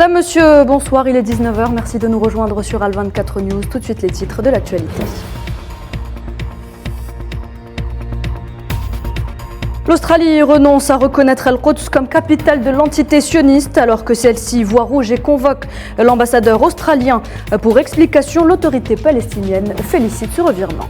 Madame, monsieur, bonsoir, il est 19h, merci de nous rejoindre sur Al24 News. Tout de suite les titres de l'actualité. L'Australie renonce à reconnaître Al-Quds comme capitale de l'entité sioniste alors que celle-ci voit rouge et convoque l'ambassadeur australien pour explication. L'autorité palestinienne félicite ce revirement.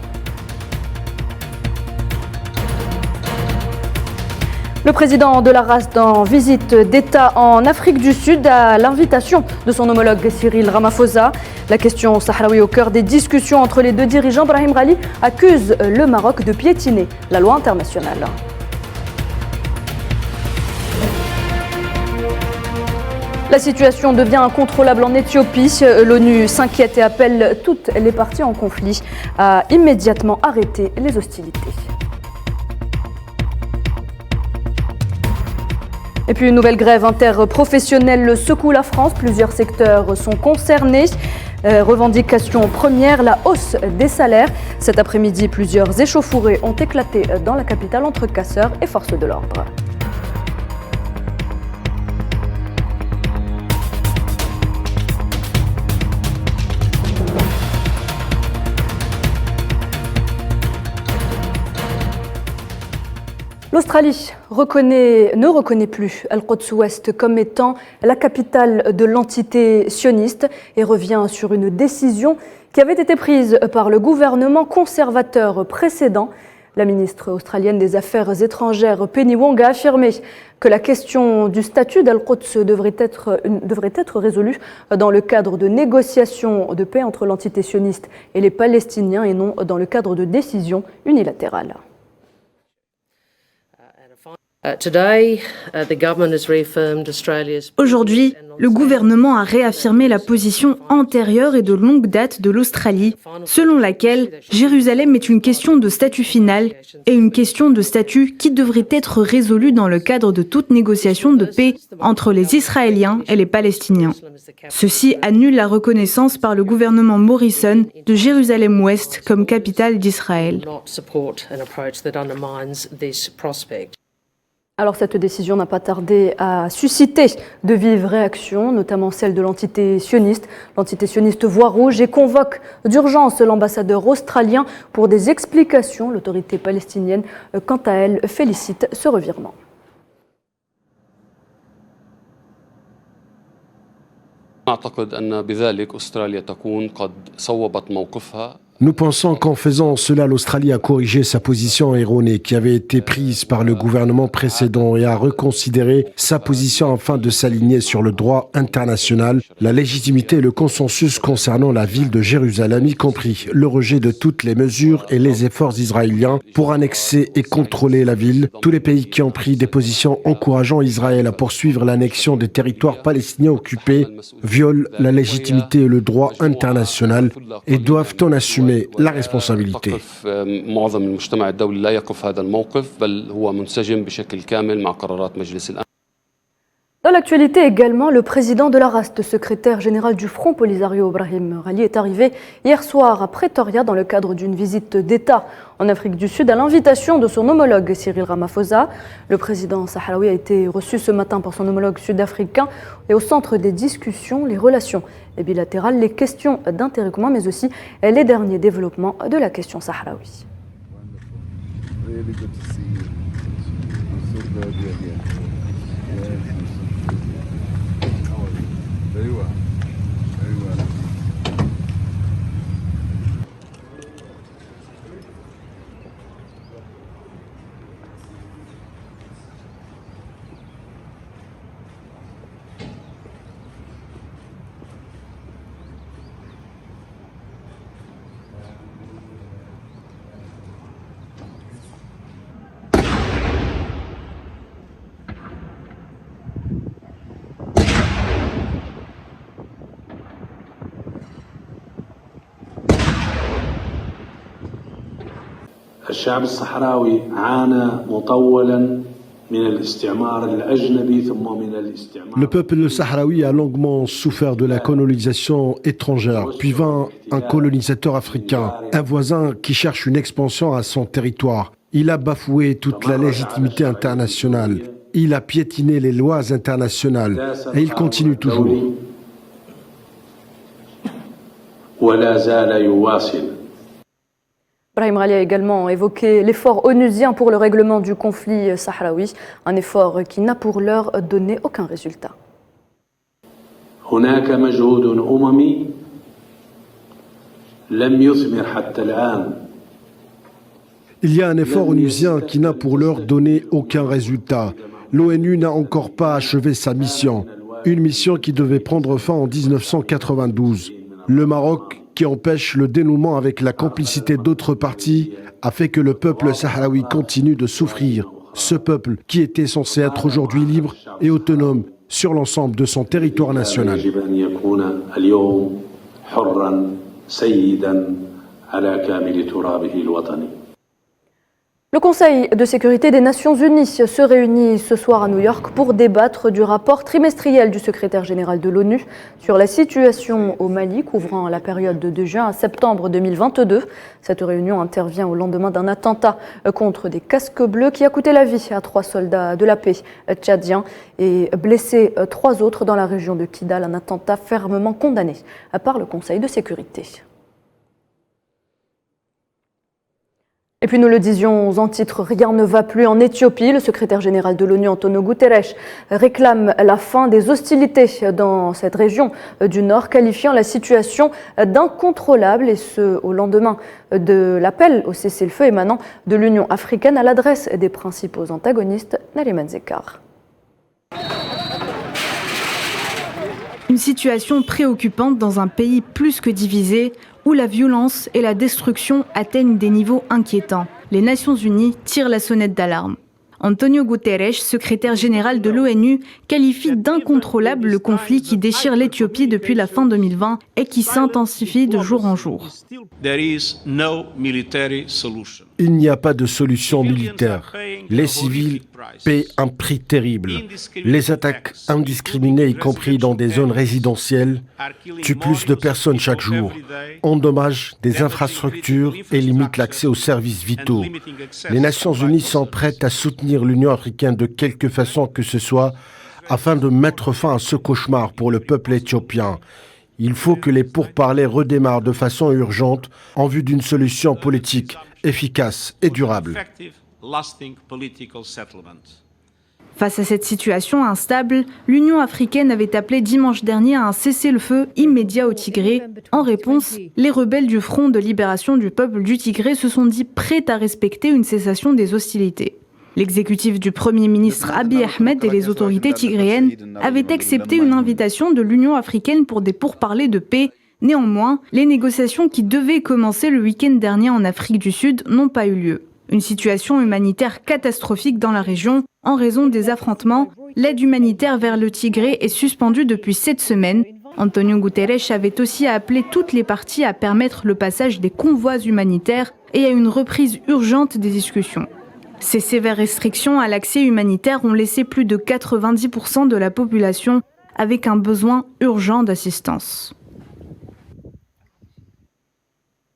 Le président de la RASD en visite d'État en Afrique du Sud à l'invitation de son homologue Cyril Ramaphosa. La question sahraoui au cœur des discussions entre les deux dirigeants. Brahim Ghali accuse le Maroc de piétiner la loi internationale. La situation devient incontrôlable en Éthiopie. L'ONU s'inquiète et appelle toutes les parties en conflit à immédiatement arrêter les hostilités. Et puis une nouvelle grève interprofessionnelle secoue la France. Plusieurs secteurs sont concernés. Revendication première, la hausse des salaires. Cet après-midi, plusieurs échauffourées ont éclaté dans la capitale entre casseurs et forces de l'ordre. L'Australie ne reconnaît plus Al-Quds Ouest comme étant la capitale de l'entité sioniste et revient sur une décision qui avait été prise par le gouvernement conservateur précédent. La ministre australienne des Affaires étrangères Penny Wong a affirmé que la question du statut d'Al-Quds devrait être résolue dans le cadre de négociations de paix entre l'entité sioniste et les Palestiniens et non dans le cadre de décisions unilatérales. Aujourd'hui, le gouvernement a réaffirmé la position antérieure et de longue date de l'Australie, selon laquelle Jérusalem est une question de statut final et une question de statut qui devrait être résolue dans le cadre de toute négociation de paix entre les Israéliens et les Palestiniens. Ceci annule la reconnaissance par le gouvernement Morrison de Jérusalem-Ouest comme capitale d'Israël. Alors cette décision n'a pas tardé à susciter de vives réactions, notamment celle de l'entité sioniste. L'entité sioniste voit rouge et convoque d'urgence l'ambassadeur australien pour des explications. L'autorité palestinienne, quant à elle, félicite ce revirement. Nous pensons qu'en faisant cela, l'Australie a corrigé sa position erronée qui avait été prise par le gouvernement précédent et a reconsidéré sa position afin de s'aligner sur le droit international, la légitimité et le consensus concernant la ville de Jérusalem, y compris le rejet de toutes les mesures et les efforts israéliens pour annexer et contrôler la ville. Tous les pays qui ont pris des positions encourageant Israël à poursuivre l'annexion des territoires palestiniens occupés violent la légitimité et le droit international et doivent en assumer la responsabilité. Dans l'actualité également, le président de la RASD, secrétaire général du Front Polisario, Brahim Ghali, est arrivé hier soir à Pretoria dans le cadre d'une visite d'État en Afrique du Sud à l'invitation de son homologue Cyril Ramaphosa. Le président sahraoui a été reçu ce matin par son homologue sud-africain et au centre des discussions, les relations bilatérales, les questions d'intérêt commun, mais aussi les derniers développements de la question sahraoui. الشعب الصحراوي عانى مطولا من الاستعمار الأجنبي ثم من الاستعمار. Le peuple sahraoui a longuement souffert de la colonisation étrangère, puis vint un colonisateur africain, un voisin qui cherche une expansion à son territoire. Il a bafoué toute la légitimité internationale. Il a piétiné les lois internationales et il continue toujours. Brahim Rali a également évoqué l'effort onusien pour le règlement du conflit sahraoui, un effort qui n'a pour l'heure donné aucun résultat. هناك مجهود أممي لم يثمر حتى الآن. Il y a un effort onusien qui n'a pour l'heure donné aucun résultat. L'ONU n'a encore pas achevé sa mission, une mission qui devait prendre fin en 1992. Le Maroc, qui empêche le dénouement avec la complicité d'autres partis, a fait que le peuple sahraoui continue de souffrir. Ce peuple qui était censé être aujourd'hui libre et autonome sur l'ensemble de son territoire national. Le Conseil de sécurité des Nations Unies se réunit ce soir à New York pour débattre du rapport trimestriel du secrétaire général de l'ONU sur la situation au Mali couvrant la période de juin à septembre 2022. Cette réunion intervient au lendemain d'un attentat contre des casques bleus qui a coûté la vie à 3 soldats de la paix tchadiens et blessé 3 autres dans la région de Kidal, un attentat fermement condamné par le Conseil de sécurité. Et puis nous le disions en titre, rien ne va plus en Éthiopie. Le secrétaire général de l'ONU, Antonio Guterres, réclame la fin des hostilités dans cette région du Nord, qualifiant la situation d'incontrôlable, et ce au lendemain de l'appel au cessez-le-feu émanant de l'Union africaine à l'adresse des principaux antagonistes. Nariman Zekar. Une situation préoccupante dans un pays plus que divisé, où la violence et la destruction atteignent des niveaux inquiétants. Les Nations Unies tirent la sonnette d'alarme. Antonio Guterres, secrétaire général de l'ONU, qualifie d'incontrôlable le conflit qui déchire l'Éthiopie depuis la fin 2020 et qui s'intensifie de jour en jour. Il n'y a pas de solution militaire. Les civils paient un prix terrible. Les attaques indiscriminées, y compris dans des zones résidentielles, tuent plus de personnes chaque jour, endommagent des infrastructures et limitent l'accès aux services vitaux. Les Nations Unies sont prêtes à soutenir l'Union africaine de quelque façon que ce soit afin de mettre fin à ce cauchemar pour le peuple éthiopien. Il faut que les pourparlers redémarrent de façon urgente en vue d'une solution politique efficace et durable. Face à cette situation instable, l'Union africaine avait appelé dimanche dernier à un cessez-le-feu immédiat au Tigré. En réponse, les rebelles du Front de libération du peuple du Tigré se sont dit prêts à respecter une cessation des hostilités. L'exécutif du Premier ministre Abiy Ahmed et les autorités tigréennes avaient accepté une invitation de l'Union africaine pour des pourparlers de paix. Néanmoins, les négociations qui devaient commencer le week-end dernier en Afrique du Sud n'ont pas eu lieu. Une situation humanitaire catastrophique dans la région en raison des affrontements. L'aide humanitaire vers le Tigré est suspendue depuis 7 semaines. Antonio Guterres avait aussi appelé toutes les parties à permettre le passage des convois humanitaires et à une reprise urgente des discussions. Ces sévères restrictions à l'accès humanitaire ont laissé plus de 90% de la population avec un besoin urgent d'assistance.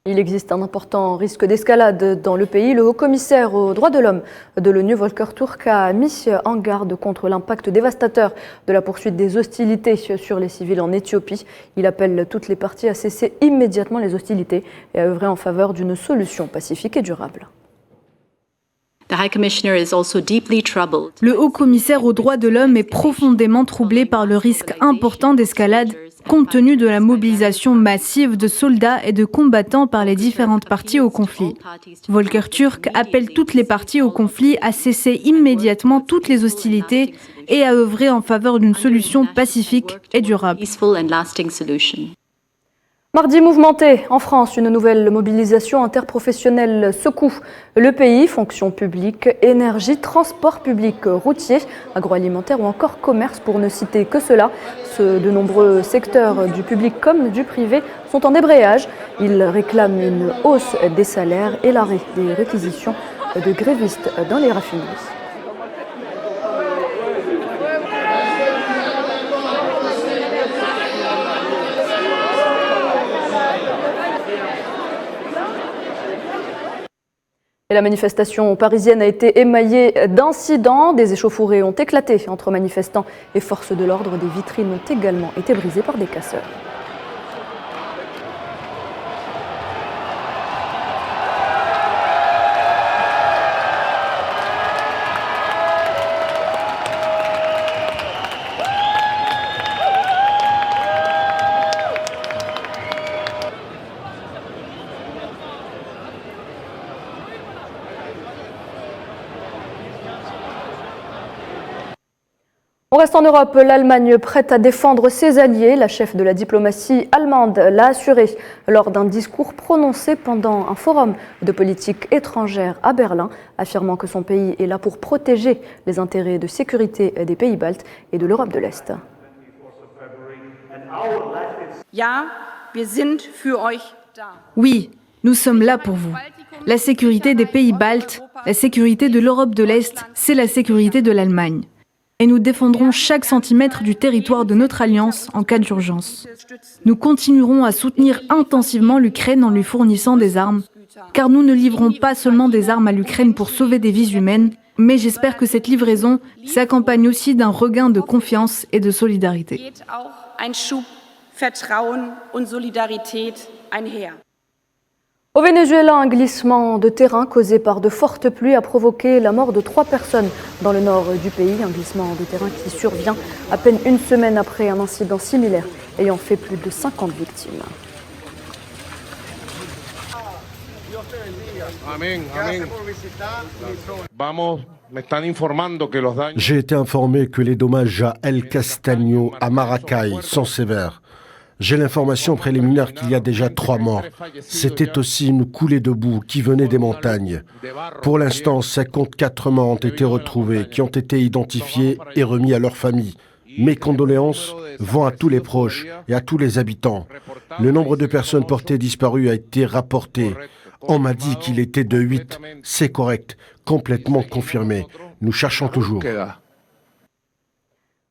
Il existe un important risque d'escalade dans le pays. Le haut-commissaire aux droits de l'homme de l'ONU, Volker Turk, a mis en garde contre l'impact dévastateur de la poursuite des hostilités sur les civils en Éthiopie. Il appelle toutes les parties à cesser immédiatement les hostilités et à œuvrer en faveur d'une solution pacifique et durable. Le haut-commissaire aux droits de l'homme est profondément troublé par le risque important d'escalade compte tenu de la mobilisation massive de soldats et de combattants par les différentes parties au conflit. Volker Turk appelle toutes les parties au conflit à cesser immédiatement toutes les hostilités et à œuvrer en faveur d'une solution pacifique et durable. Mardi mouvementé, en France, une nouvelle mobilisation interprofessionnelle secoue le pays. Fonction publique, énergie, transport public routier, agroalimentaire ou encore commerce, pour ne citer que cela. De nombreux secteurs du public comme du privé sont en débrayage. Ils réclament une hausse des salaires et l'arrêt des réquisitions de grévistes dans les raffineries. Et la manifestation parisienne a été émaillée d'incidents. Des échauffourées ont éclaté entre manifestants et forces de l'ordre. Des vitrines ont également été brisées par des casseurs. On reste en Europe, l'Allemagne prête à défendre ses alliés. La chef de la diplomatie allemande l'a assuré lors d'un discours prononcé pendant un forum de politique étrangère à Berlin, affirmant que son pays est là pour protéger les intérêts de sécurité des pays baltes et de l'Europe de l'Est. Oui, nous sommes là pour vous. La sécurité des pays baltes, la sécurité de l'Europe de l'Est, c'est la sécurité de l'Allemagne. Et nous défendrons chaque centimètre du territoire de notre alliance en cas d'urgence. Nous continuerons à soutenir intensivement l'Ukraine en lui fournissant des armes, car nous ne livrons pas seulement des armes à l'Ukraine pour sauver des vies humaines, mais j'espère que cette livraison s'accompagne aussi d'un regain de confiance et de solidarité. Au Venezuela, un glissement de terrain causé par de fortes pluies a provoqué la mort de 3 personnes dans le nord du pays. Un glissement de terrain qui survient à peine une semaine après un incident similaire ayant fait plus de 50 victimes. J'ai été informé que les dommages à El Castaño, à Maracay, sont sévères. J'ai l'information préliminaire qu'il y a déjà 3 morts. C'était aussi une coulée de boue qui venait des montagnes. Pour l'instant, 54 morts ont été retrouvés, qui ont été identifiés et remis à leurs familles. Mes condoléances vont à tous les proches et à tous les habitants. Le nombre de personnes portées disparues a été rapporté. On m'a dit qu'il était de 8. C'est correct, complètement confirmé. Nous cherchons toujours.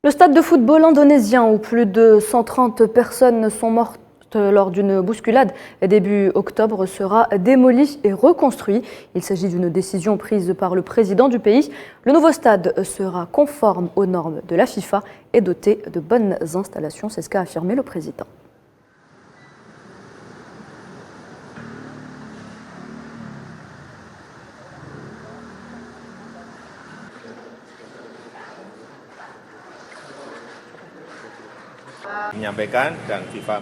Le stade de football indonésien où plus de 130 personnes sont mortes lors d'une bousculade début octobre sera démoli et reconstruit. Il s'agit d'une décision prise par le président du pays. Le nouveau stade sera conforme aux normes de la FIFA et doté de bonnes installations. C'est ce qu'a affirmé le président.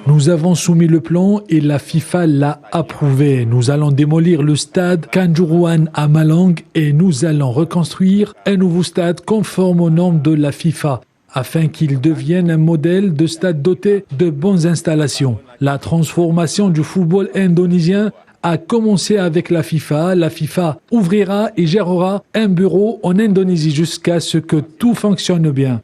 Nous avons soumis le plan et la FIFA l'a approuvé. Nous allons démolir le stade Kanjuruhan à Malang et nous allons reconstruire un nouveau stade conforme aux normes de la FIFA afin qu'il devienne un modèle de stade doté de bonnes installations. La transformation du football indonésien a commencé avec la FIFA. La FIFA ouvrira et gérera un bureau en Indonésie jusqu'à ce que tout fonctionne bien.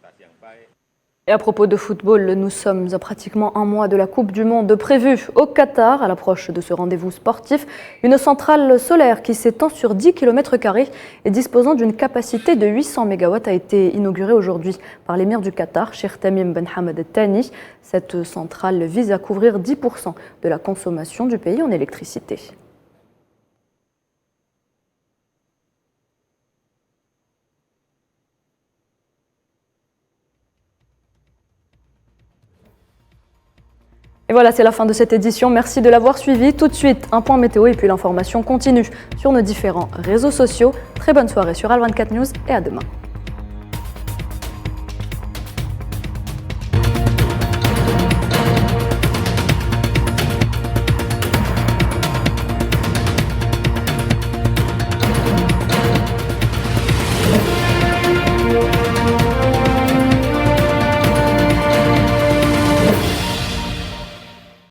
Et à propos de football, nous sommes à pratiquement un mois de la Coupe du Monde prévue au Qatar. À l'approche de ce rendez-vous sportif, une centrale solaire qui s'étend sur 10 km² et disposant d'une capacité de 800 MW a été inaugurée aujourd'hui par l'émir du Qatar, Sheikh Tamim Ben Hamad Al Thani. Cette centrale vise à couvrir 10% de la consommation du pays en électricité. Et voilà, c'est la fin de cette édition. Merci de l'avoir suivi. Tout de suite, un point météo et puis l'information continue sur nos différents réseaux sociaux. Très bonne soirée sur Al24 News et à demain.